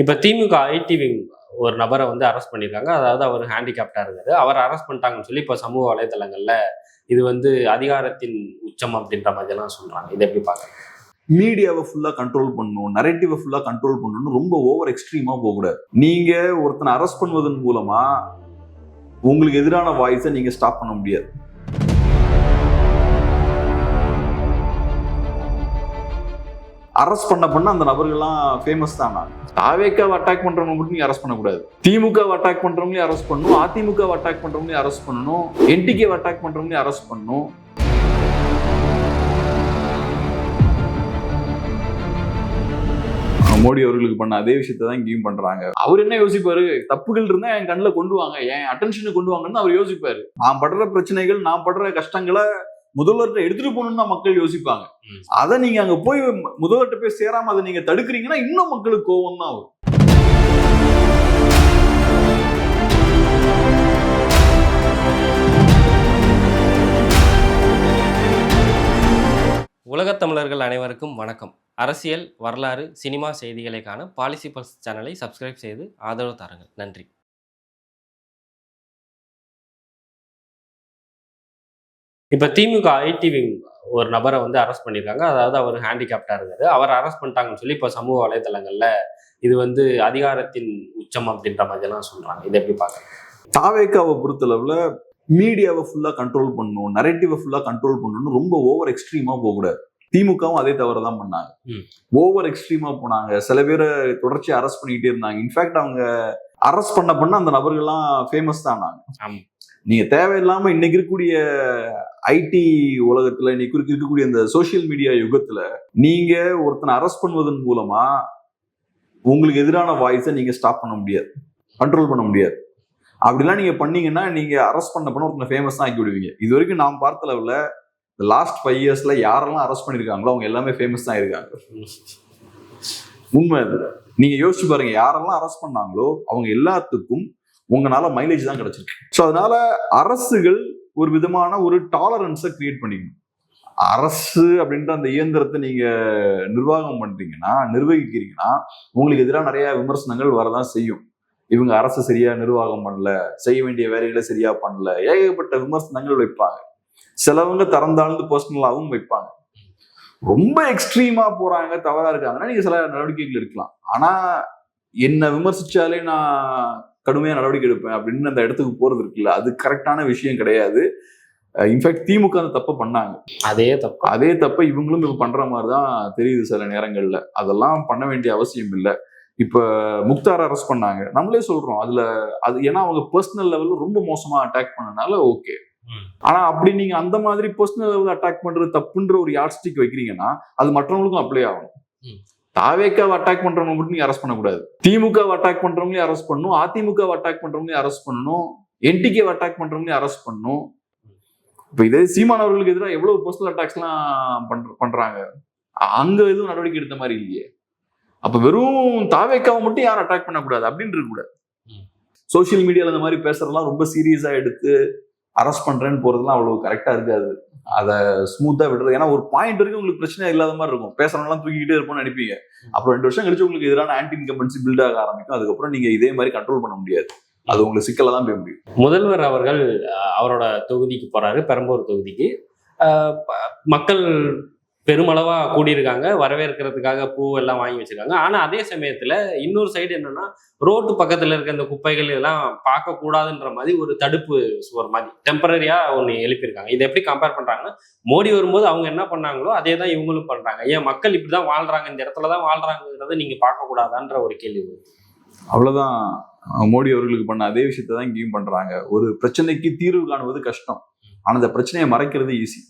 இப்ப திமுக IT wing ஒரு நபரை வந்து அரெஸ்ட் பண்ணியிருக்காங்க. அதாவது அவர் ஹேண்டிகேப்டா இருக்காரு. அவரை அரெஸ்ட் பண்ணிட்டாங்கன்னு சொல்லி இப்ப சமூக வலைதளங்கள்ல இது வந்து அதிகாரத்தின் உச்சம் அப்படின்ற மாதிரி எல்லாம் சொல்றாங்க. இதை எப்படி பாக்குறீங்க? மீடியாவை ஃபுல்லா கண்ட்ரோல் பண்ணணும், நரேட்டிவை ஃபுல்லா கண்ட்ரோல் பண்ணணும், ரொம்ப ஓவர் எக்ஸ்ட்ரீமா போகக்கூடாது. நீங்க ஒருத்தனை அரெஸ்ட் பண்ணுவதன் மூலமா உங்களுக்கு எதிரான வாய்ஸை நீங்க ஸ்டாப் பண்ண முடியாது. அரெஸ்ட் பண்ண அந்த நபர்கள்லாம் ஃபேமஸ் தான். தாவேக்காவை அட்டாக் பண்றவங்க மட்டும் நீங்க அரெஸ்ட் பண்ணக்கூடாது. திமுகவை அட்டாக் பண்றவங்களையும் அரெஸ்ட் பண்ணணும், அதிமுகவை அட்டாக் பண்றவங்களையும் அரெஸ்ட் பண்ணணும், என்டிகேவை அட்டாக் பண்றவங்களையும் அரெஸ்ட் பண்ணணும். மோடி அவர்களுக்கு பண்ண அதே விஷயத்தான் இங்கேயும் பண்றாங்க. அவர் என்ன யோசிப்பாரு, தப்புகள் இருந்தா என் கண்ணில் கொண்டு வாங்க, என் அட்டென்ஷனுக்கு கொண்டு வாங்கன்னு அவர் யோசிப்பாரு. நான் படுற பிரச்சனைகள், நான் படுற கஷ்டங்களை முதல்வர்கிட்ட எடுத்துட்டு போகணும்னு தான் மக்கள் யோசிப்பாங்க. அதை நீங்க அங்க போய் முதல்வர்கிட்ட போய் சேராம அதை நீங்க தடுக்கிறீங்கன்னா இன்னும் மக்களுக்கு கோவம் தான் வரும். உலகத் தமிழர்கள் அனைவருக்கும் வணக்கம். அரசியல், வரலாறு, சினிமா செய்திகளை காண பாலிசி பல்ஸ் சேனலை சப்ஸ்கிரைப் செய்து ஆதரவு தாருங்கள். நன்றி. இப்ப திமுக ஐடி விங் ஒரு நபரை வந்து அரெஸ்ட் பண்ணியிருக்காங்க. அதாவது அவர் ஹேண்டிகேப்டா இருக்காரு. அவர் அரெஸ்ட் பண்ணிட்டாங்கன்னு சொல்லி இப்ப சமூக வலைதளங்கள்ல இது வந்து அதிகாரத்தின் உச்சம் அப்படின்ற மாதிரி எல்லாம் சொல்றாங்க. இதை எப்படி பாக்குறீங்க? தாவேக்காவை பொறுத்தளவுல மீடியாவை ஃபுல்லா கண்ட்ரோல் பண்ணணும், நரேட்டிவை ஃபுல்லா கண்ட்ரோல் பண்ணணும், ரொம்ப ஓவர் எக்ஸ்ட்ரீமா போகக்கூடாது. திமுகவும் அதே தவிர தான் பண்ணாங்க. ஓவர் எக்ஸ்ட்ரீமா போனாங்க. சில பேரை தொடர்ச்சியா அரெஸ்ட் பண்ணிக்கிட்டே இருந்தாங்க. இன்ஃபேக்ட் அவங்க அரெஸ்ட் பண்ண அந்த நபர்கள்லாம் ஃபேமஸ் தான். நீங்க தேவையில்லாம இன்னைக்கு இருக்கக்கூடிய ஐடி உலகத்துல, இன்னைக்கு இருக்கக்கூடிய இந்த சோசியல் மீடியா யுகத்துல நீங்க ஒருத்தனை அரெஸ்ட் பண்ணுவதன் மூலமா உங்களுக்கு எதிரான வாய்ஸை நீங்க ஸ்டாப் பண்ண முடியாது, கண்ட்ரோல் பண்ண முடியாது. அப்படிலாம் நீங்க பண்ணீங்கன்னா நீங்க அரெஸ்ட் பண்ண ஒருத்தனை ஃபேமஸ் தான் ஆக்கி விடுவீங்க. இது வரைக்கும் நான் பார்த்த அளவுல லாஸ்ட் 5 இயர்ஸ்ல யாரெல்லாம் அரெஸ்ட் பண்ணிருக்காங்களோ அவங்க எல்லாமே ஃபேமஸ் தான் இருக்காங்க. உண்மை அது. நீங்க யோசிச்சு பாருங்க, யாரெல்லாம் அரெஸ்ட் பண்ணாங்களோ அவங்க எல்லாத்துக்கும் உங்களால மைலேஜ் தான் கிடைச்சிருக்கு. ஸோ அதனால அரசுகள் ஒரு விதமான ஒரு டாலரன்ஸை கிரியேட் பண்ணிக்கணும். அரசு அப்படின்ற அந்த இயந்திரத்தை நீங்க நிர்வாகம் பண்றீங்கன்னா, நிர்வகிக்கிறீங்கன்னா உங்களுக்கு எதிராக நிறைய விமர்சனங்கள் வரதான் செய்யும். இவங்க அரசு சரியா நிர்வாகம் பண்ணல, செய்ய வேண்டிய வேலைகளை சரியா பண்ணல, ஏகப்பட்ட விமர்சனங்கள் வைப்பாங்க. சிலவங்க தரந்தாழ்ந்து பர்சனலாகவும் வைப்பாங்க. ரொம்ப எக்ஸ்ட்ரீமா போறாங்க, தவறா இருக்காங்கன்னா நீங்க சில நடவடிக்கைகள் எடுக்கலாம். ஆனா என்ன விமர்சிச்சாலே நான் கடுமையா நடவடிக்கை எடுப்பேன் அப்படின்னு அந்த இடத்துக்கு போறது இருக்குல்ல, அது கரெக்டான விஷயம் கிடையாது. இன்ஃபேக்ட் திமுக அந்த தப்பை பண்ணாங்க. அதே தப்பை இவங்களும் இப்ப பண்ற மாதிரிதான் தெரியுது சில நேரங்கள்ல. அதெல்லாம் பண்ண வேண்டிய அவசியம் இல்லை. இப்ப முக்தார் அரெஸ்ட் பண்ணாங்க, நம்மளே சொல்றோம் அதுல அது ஏன்னா அவங்க பர்சனல் லெவல்ல ரொம்ப மோசமா அட்டாக் பண்ணனால ஓகே. ஆனா அப்படி நீங்க அந்த மாதிரி பர்சனல் லெவல்ல அட்டாக் பண்றது தப்புன்ற ஒரு யார்ட்ஸ்டிக் வைக்கிறீங்கன்னா அது மற்றவங்களுக்கும் அப்ளை ஆகும். தாவேக்காவை அட்டாக் பண்றவங்க மட்டும் நீங்க அரெஸ்ட் பண்ணக்கூடாது. திமுகவை அட்டாக் பண்றவங்களையும் அரெஸ்ட் பண்ணணும், அதிமுகவை அட்டாக் பண்றவங்களையும் அரெஸ்ட் பண்ணணும், என்டிகேவை அட்டாக் பண்றவங்களையும் அரெஸ்ட் பண்ணணும். இப்ப இதே சீமான் அவர்களுக்கு எதிராக எவ்வளவு பர்சனல் அட்டாக்ஸ் எல்லாம் பண்றாங்க, அங்க எதுவும் நடவடிக்கை எடுத்த மாதிரி இல்லையே. அப்ப வெறும் தாவேக்காவை மட்டும் யாரும் அட்டாக் பண்ணக்கூடாது அப்படின்னு இருக்க கூடாது. சோசியல் மீடியால இந்த மாதிரி பேசுறதெல்லாம் ரொம்ப சீரியஸா எடுத்து அரெஸ்ட் பண்றேன்னு போறதுலாம் அவ்வளவு கரெக்டா இருக்காது. அதை ஸ்மூத்தா விடுறது. ஏன்னா ஒரு பாயிண்ட் வரைக்கும் உங்களுக்கு பிரச்சனை இல்லாத மாதிரி இருக்கும். பேசுறவங்கலாம் தூக்கிக்கிட்டே இருப்போம்னு நினைப்பீங்க. அப்புறம் 2 வருஷம் கழிச்சு உங்களுக்கு எதிரான ஆன்டி இன்கம்பன்சி பில்ட் ஆக ஆரம்பிக்கும். அதுக்கப்புறம் நீங்க இதே மாதிரி கண்ட்ரோல் பண்ண முடியாது. அது உங்களுக்கு சிக்கலா தான் போய் முடியும். முதல்வர் அவர்கள் அவரோட தொகுதிக்கு போறாரு, பெரம்பூர் தொகுதிக்கு. மக்கள் பெருமளவா கூடியிருக்காங்க, வரவேற்கிறதுக்காக பூ எல்லாம் வாங்கி வச்சிருக்காங்க. ஆனா அதே சமயத்துல இன்னொரு சைடு என்னன்னா, ரோட்டு பக்கத்துல இருக்க இந்த குப்பைகள் இதெல்லாம் பார்க்க கூடாதுன்ற மாதிரி ஒரு தடுப்பு சுவர் மாதிரி டெம்பரரியா ஒண்ணு எழுப்பியிருக்காங்க. இதை எப்படி கம்பேர் பண்றாங்கன்னா, மோடி வரும்போது அவங்க என்ன பண்ணாங்களோ அதே தான் இவங்களும் பண்றாங்க. ஏன் மக்கள் இப்படிதான் வாழ்றாங்க, இந்த இடத்துலதான் வாழ்றாங்கிறத நீங்க பார்க்க கூடாதான்ற ஒரு கேள்வி. அவ்வளவுதான். மோடி அவர்களுக்கு பண்ண அதே விஷயத்தான் இங்கேயும் பண்றாங்க. ஒரு பிரச்சனைக்கு தீர்வு காணுவது கஷ்டம், ஆனா அந்த பிரச்சனையை மறைக்கிறது ஈஸி.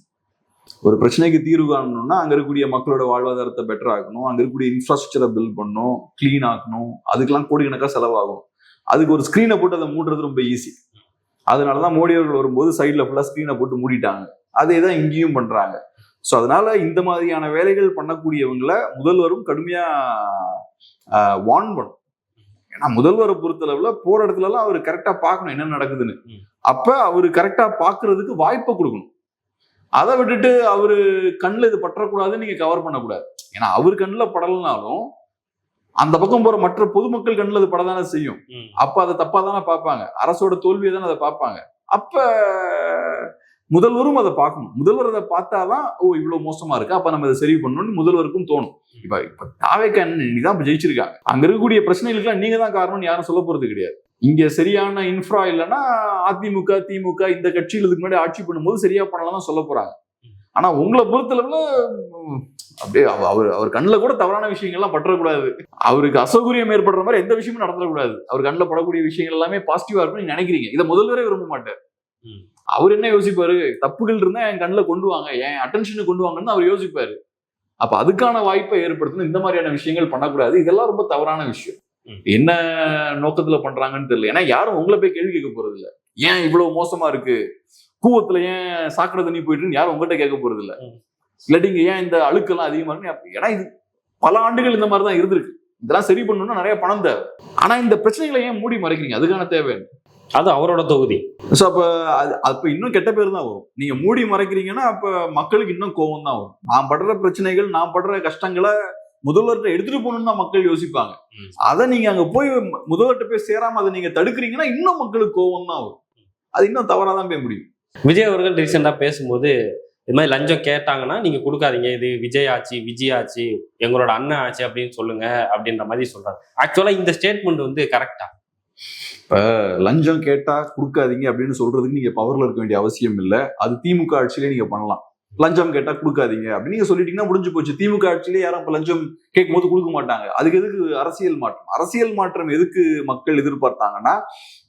ஒரு பிரச்சனைக்கு தீர்வு காணணும்னா அங்க இருக்கக்கூடிய மக்களோட வாழ்வாதாரத்தை பெட்டர் ஆக்கணும், அங்க இருக்கக்கூடிய இன்ஃப்ராஸ்ட்ரக்சரை பில்ட் பண்ணணும், கிளீன் ஆக்கணும். அதுக்கெல்லாம் கோடிக்கணக்காக செலவாகும். அதுக்கு ஒரு ஸ்கிரீனை போட்டு அதை மூடுறது ரொம்ப ஈஸி. அதனாலதான் மோடி அவர்கள் வரும்போது சைட்ல ஃபுல்லா ஸ்கிரீனை போட்டு மூடிட்டாங்க. அதே தான் இங்கேயும் பண்றாங்க. ஸோ அதனால இந்த மாதிரியான வேலைகள் பண்ணக்கூடியவங்களை முதல்வரும் கடுமையா வார்ன் பண்ணும். ஏன்னா முதல்வரை பொறுத்தளவுல போற இடத்துல எல்லாம் அவர் கரெக்டா பார்க்கணும் என்ன நடக்குதுன்னு. அப்ப அவரு கரெக்டா பாக்குறதுக்கு வாய்ப்பை கொடுக்கணும். அதை விட்டுட்டு அவரு கண்ணில் இது பற்றக்கூடாதுன்னு நீங்க கவர் பண்ணக்கூடாது. ஏன்னா அவர் கண்ணில் படலனாலும் அந்த பக்கம் போற மற்ற பொதுமக்கள் கண்ணில் அது படதானே செய்யும். அப்ப அதை தப்பா தானே பார்ப்பாங்க, அரசோட தோல்வியை தானே அதை பார்ப்பாங்க. அப்ப முதல்வரும் அதை பார்க்கணும். முதல்வர் அதை பார்த்தாதான் ஓ இவ்வளவு மோசமா இருக்கு, அப்ப நம்ம இதை சரி பண்ணணும்னு முதல்வருக்கும் தோணும். இப்ப தாவேக்கா இன்னைக்குதான் ஜெயிச்சிருக்காங்க. அங்க இருக்கக்கூடிய பிரச்சனைகளுக்கு நீங்க தான் காரணம்னு யாரும் சொல்ல போறது கிடையாது. இங்க சரியான இன்ஃப்ரா இல்லைன்னா அதிமுக திமுக இந்த கட்சியில் இதுக்கு முன்னாடி ஆட்சி பண்ணும்போது சரியா பண்ணலாம் சொல்ல போறாங்க. ஆனா உங்களை பொறுத்தளவுல அப்படியே அவர் கண்ணில் கூட தவறான விஷயங்கள்லாம் பற்றக்கூடாது, அவருக்கு அசௌகரியம் ஏற்படுற மாதிரி எந்த விஷயமும் நடந்துடக்கூடாது, அவர் கண்ணில் படக்கூடிய விஷயங்கள் எல்லாமே பாசிட்டிவா இருக்கும்னு நீங்க நினைக்கிறீங்க. இதை முதல்வரே விரும்ப மாட்டார். அவர் என்ன யோசிப்பாரு, தப்புகள் இருந்தா என் கண்ணில் கொண்டு வாங்க, என் அட்டென்ஷனுக்கு கொண்டு வாங்கன்னு அவர் யோசிப்பாரு. அப்ப அதுக்கான வாய்ப்பை ஏற்படுத்தணும். இந்த மாதிரியான விஷயங்கள் பண்ணக்கூடாது. இதெல்லாம் ரொம்ப தவறான விஷயம். என்ன நோக்கத்துல பண்றாங்கன்னு தெரியல. ஏன்னா யாரும் உங்களை போய் கேள்வி கேட்க போறது இல்ல, ஏன் இவ்வளவு மோசமா இருக்கு, கூவத்துல ஏன் சாக்கடை தண்ணி போயிட்டு யாரும் உங்ககிட்ட கேட்க போறது இல்ல, இல்லாட்டி இங்க ஏன் இந்த அழுக்கெல்லாம் அதிகமா இருக்கு. ஏன்னா இது பல ஆண்டுகள் இந்த மாதிரிதான் இருந்திருக்கு. இதெல்லாம் சரி பண்ணணும்னா நிறைய பணம் தேவை. ஆனா இந்த பிரச்சனைகளை ஏன் மூடி மறைக்கிறீங்க, அதுக்கான தேவை. அது அவரோட தொகுதி. ஸோ அப்ப இன்னும் கெட்ட பேர் தான் வரும். நீங்க மூடி மறைக்கிறீங்கன்னா அப்ப மக்களுக்கு இன்னும் கோவம் தான் வரும். நான் படுற பிரச்சனைகள், நான் படுற கஷ்டங்களை முதல்வர்கிட்ட எடுத்துட்டு போகணும்னு தான் மக்கள் யோசிப்பாங்க. அதை நீங்க அங்க போய் முதல்வர்கிட்ட போய் சேராம அதை நீங்க தடுக்கிறீங்கன்னா இன்னும் மக்களுக்கு கோவம் தான் வரும். அது இன்னும் தவறாதான் போய் முடியும். விஜய் அவர்கள் ரீசெண்டா பேசும்போது இது மாதிரி லஞ்சம் கேட்டாங்கன்னா நீங்க கொடுக்காதீங்க, இது விஜய் ஆச்சு, விஜய் ஆச்சு, எங்களோட அண்ணன் ஆச்சு அப்படின்னு சொல்லுங்க அப்படின்ற மாதிரி சொல்றாரு. ஆக்சுவலா இந்த ஸ்டேட்மெண்ட் வந்து கரெக்டா? இப்ப லஞ்சம் கேட்டா கொடுக்காதீங்க அப்படின்னு சொல்றதுக்கு நீங்க பவர்ல இருக்க வேண்டிய அவசியம் இல்லை. அது திமுக ஆட்சியிலே நீங்க பண்ணலாம். லஞ்சம் கேட்டா கொடுக்காதீங்க அப்படின்னு நீங்க சொல்லிட்டீங்கன்னா முடிஞ்சு போச்சு. திமுக ஆட்சியிலே யாரும் இப்ப லஞ்சம் கேட்கும் போது கொடுக்க மாட்டாங்க. அதுக்கு எதுக்கு அரசியல் மாற்றம்? அரசியல் மாற்றம் எதுக்கு மக்கள் எதிர்பார்த்தாங்கன்னா,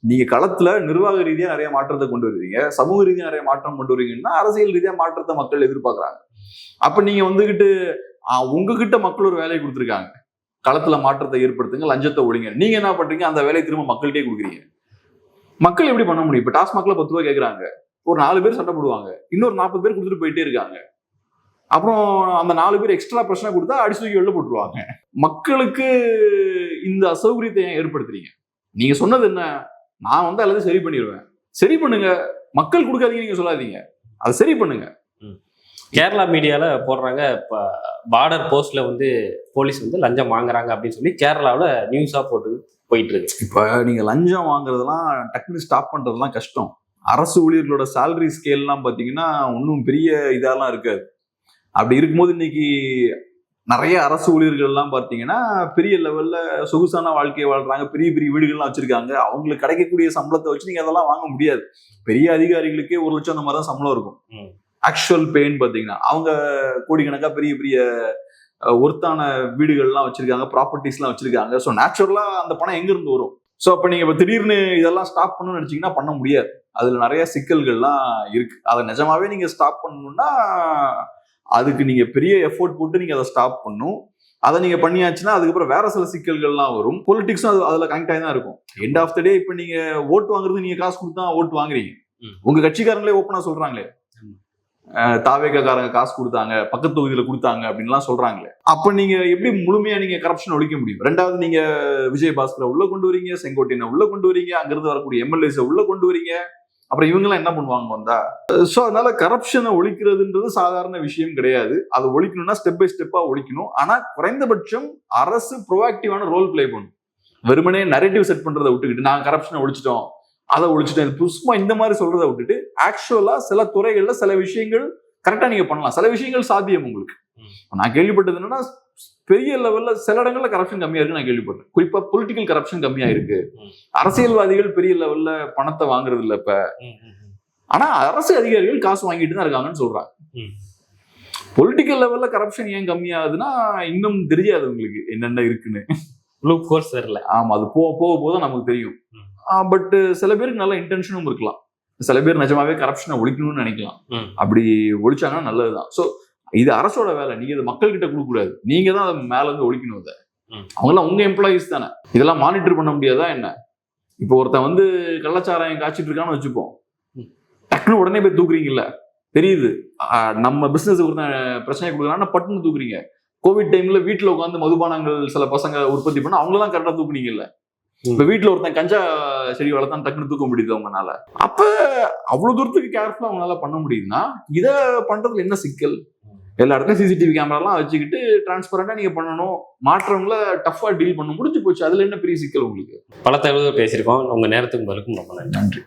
நீங்க களத்துல நிர்வாக ரீதியா நிறைய மாற்றத்தை கொண்டு வருவீங்க, சமூக ரீதியா நிறைய மாற்றம் கொண்டு வருவீங்கன்னா அரசியல் ரீதியா மாற்றத்தை மக்கள் எதிர்பார்க்கறாங்க. அப்ப நீங்க வந்துகிட்டு உங்ககிட்ட மக்கள் ஒரு வேலையை கொடுத்துருக்காங்க, களத்துல மாற்றத்தை ஏற்படுத்துங்க, லஞ்சத்தை ஒழிங்க. நீங்க என்ன பண்றீங்க, அந்த வேலையை திரும்ப மக்கள்கிட்டே கொடுக்குறீங்க. மக்கள் எப்படி பண்ண முடியும்? இப்ப டாஸ்மாக்ல 10 ரூபாய் கேட்கறாங்க, ஒரு 4 பேர் சண்டை போடுவாங்க, இன்னொரு 40 பேர் கொடுத்துட்டு போயிட்டே இருக்காங்க. அப்புறம் அந்த 4 பேர் எக்ஸ்ட்ரா பிரச்சனை கொடுத்தா அடிச்சு தூக்கி வெளில போட்டுருவாங்க. மக்களுக்கு இந்த அசௌகரியத்தை ஏன் ஏற்படுத்துறீங்க? நீங்க சொன்னது என்ன, நான் வந்து எல்லாத்தையும் சரி பண்ணிடுவேன். சரி பண்ணுங்க, மக்கள் கொடுக்காதீங்க நீங்க சொல்லாதீங்க, அதை சரி பண்ணுங்க. கேரளா மீடியால போடுறாங்க, இப்போ பார்டர் போஸ்ட்ல வந்து போலீஸ் வந்து லஞ்சம் வாங்குறாங்க அப்படின்னு சொல்லி கேரளாவில் நியூஸா போட்டு போயிட்டு இருக்கு. இப்ப நீங்க லஞ்சம் வாங்குறதெல்லாம் டக்குனு ஸ்டாப் பண்றதுலாம் கஷ்டம். அரசு ஊழியர்களோட சேலரி ஸ்கேல்லாம் பாத்தீங்கன்னா ஒன்றும் பெரிய இதெல்லாம் இருக்காது. அப்படி இருக்கும்போது இன்னைக்கு நிறைய அரசு ஊழியர்கள் எல்லாம் பார்த்தீங்கன்னா பெரிய லெவல்ல சொகுசான வாழ்க்கையை வாழ்றாங்க, பெரிய பெரிய வீடுகள்லாம் வச்சிருக்காங்க. அவங்களுக்கு கிடைக்கக்கூடிய சம்பளத்தை வச்சு நீங்க அதெல்லாம் வாங்க முடியாது. பெரிய அதிகாரிகளுக்கே 1 லட்சம் அந்த மாதிரி தான் சம்பளம் இருக்கும். ஆக்சுவல் பேன்னு பாத்தீங்கன்னா அவங்க கோடிக்கணக்கா பெரிய பெரிய ஒர்த்தான வீடுகள்லாம் வச்சிருக்காங்க, ப்ராப்பர்ட்டிஸ்லாம் வச்சிருக்காங்க. ஸோ நேச்சுரலா அந்த பணம் எங்க இருந்து வரும்? ஸோ அப்ப நீங்க இப்ப திடீர்னு இதெல்லாம் ஸ்டாப் பண்ணணும்னு நினைச்சீங்கன்னா பண்ண முடியாது. அதுல நிறைய சிக்கல்கள்லாம் இருக்கு. அதை நிஜமாவே நீங்க ஸ்டாப் பண்ணணும்னா அதுக்கு நீங்க பெரிய எஃபோர்ட் போட்டு நீங்க அதை ஸ்டாப் பண்ணணும். அதை நீங்க பண்ணியாச்சுன்னா அதுக்கப்புறம் வேற சில சிக்கல்கள்லாம் வரும். பொலிட்டிக்ஸும் அதுல கனெக்ட் ஆகி தான் இருக்கும். எண்ட் ஆஃப் த டே இப்ப நீங்க ஓட்டு வாங்குறது நீங்க காசு கொடுத்தா ஓட்டு வாங்குறீங்க. உங்க கட்சிக்காரங்களே ஓப்பனா சொல்றாங்களே, தாவேக்காரங்க காசு கொடுத்தாங்க, பக்கத்து தொகுதியில கொடுத்தாங்க அப்படின்லாம் சொல்றாங்களே. அப்ப நீங்க எப்படி முழுமையா நீங்க கரப்ஷன் ஒழிக்க முடியும்? ரெண்டாவது நீங்க விஜயபாஸ்கரை உள்ள கொண்டு வரீங்க, செங்கோட்டையனை உள்ள கொண்டு வரீங்க, அங்கிருந்து வரக்கூடிய எம்எல்ஏஸை உள்ள கொண்டு வரீங்க. அப்புறம் இவங்கெல்லாம் என்ன பண்ணுவாங்க வந்தா? ஸோ அதனால கரப்ஷனை ஒழிக்கிறதுன்றது சாதாரண விஷயம் கிடையாது. அதை ஒழிக்கணும்னா ஸ்டெப் பை ஸ்டெப்பா ஒழிக்கணும். ஆனா குறைந்தபட்சம் அரசு ப்ரோஆக்டிவான ரோல் பிளே பண்ணும். வெறுமனே நரேட்டிவ் செட் பண்றதை விட்டுக்கிட்டு நாங்க கரப்ஷனை ஒழிச்சிட்டோம், அதை ஒழிச்சிட்டேன், சும்மா இந்த மாதிரி சொல்றதை விட்டுட்டு ஆக்சுவலா சில துறைகள்ல சில விஷயங்கள் கரெக்டா நீங்க பண்ணலாம். சில விஷயங்கள் சாத்தியம் உங்களுக்கு. நான் கேள்விப்பட்டது என்னன்னா, பெரிய லெவல்ல சில இடங்கள்ல கரப்ஷன் கம்மியா இருக்கு நான் கேள்விப்பட்டேன். குறிப்பா பொலிட்டிக்கல் கரப்ஷன் கம்மியா இருக்கு. அரசியல்வாதிகள் பெரிய லெவல்ல பணத்தை வாங்குறது இல்ல இப்ப. ஆனா அரசு அதிகாரிகள் காசு வாங்கிட்டு தான் இருக்காங்கன்னு சொல்றாங்க. பொலிட்டிக்கல் லெவல்ல கரப்ஷன் ஏன் கம்மியாகுதுன்னா இன்னும் தெரியாது உங்களுக்கு என்னென்ன இருக்குன்னு. ஆமா, அது போக போக நமக்கு தெரியும். பட் சில பேருக்கு நல்ல இன்டென்ஷனும் இருக்கலாம். சில பேர் நிஜமாவே கரப்ஷனை ஒழிக்கணும்னு நினைக்கலாம். அப்படி ஒழிச்சாங்கன்னா நல்லதுதான். சோ இது அரசோட வேலை. நீங்க இதை மக்கள் கிட்ட கொடுக்க கூடாது. நீங்க தான் அதை மேல இருந்து ஒழிக்கணும். அதை அவங்களாம் உங்க எம்ப்ளாயிஸ் தானே. இதெல்லாம் மானிட்டர் பண்ண முடியாதா என்ன? இப்போ ஒருத்தன் வந்து கள்ளச்சாராயம் காய்ச்சிட்டு இருக்கான்னு வச்சுப்போம், டக்குன்னு உடனே போய் தூக்குறீங்கல்ல, தெரியுது நம்ம பிசினஸ் ஒருத்தன் பிரச்சனை கொடுக்குறான்னா பட்டுன்னு தூக்குறீங்க. கோவிட் டைம்ல வீட்டுல உட்காந்து மதுபானங்கள் சில பசங்க உற்பத்தி பண்ண அவங்களாம் கரெக்டா தூக்குனீங்கல்ல. இப்ப வீட்டுல ஒருத்தன் கஞ்சா செடி வளர்த்தான், டக்குன்னு தூக்க முடியுது அவங்கனால. அப்ப அவ்வளவு தூரத்துக்கு கேர்ஃபுல்லா அவங்களால பண்ண முடியுதுன்னா இதை பண்றதுல என்ன சிக்கல்? எல்லா இடத்துலயும் சிசிடிவி கேமராலாம் வச்சுக்கிட்டு டிரான்ஸ்பரண்டா நீங்க பண்ணணும், மாற்றங்களை டஃபா டீல் பண்ண முடிஞ்சு போச்சு. அதுல என்ன பெரிய சிக்கல் உங்களுக்கு? பல தகவல்கள் பேசியிருக்கோம். உங்க நேரத்துக்கு பதிலுக்கும் ரொம்ப நன்றி. நன்றி.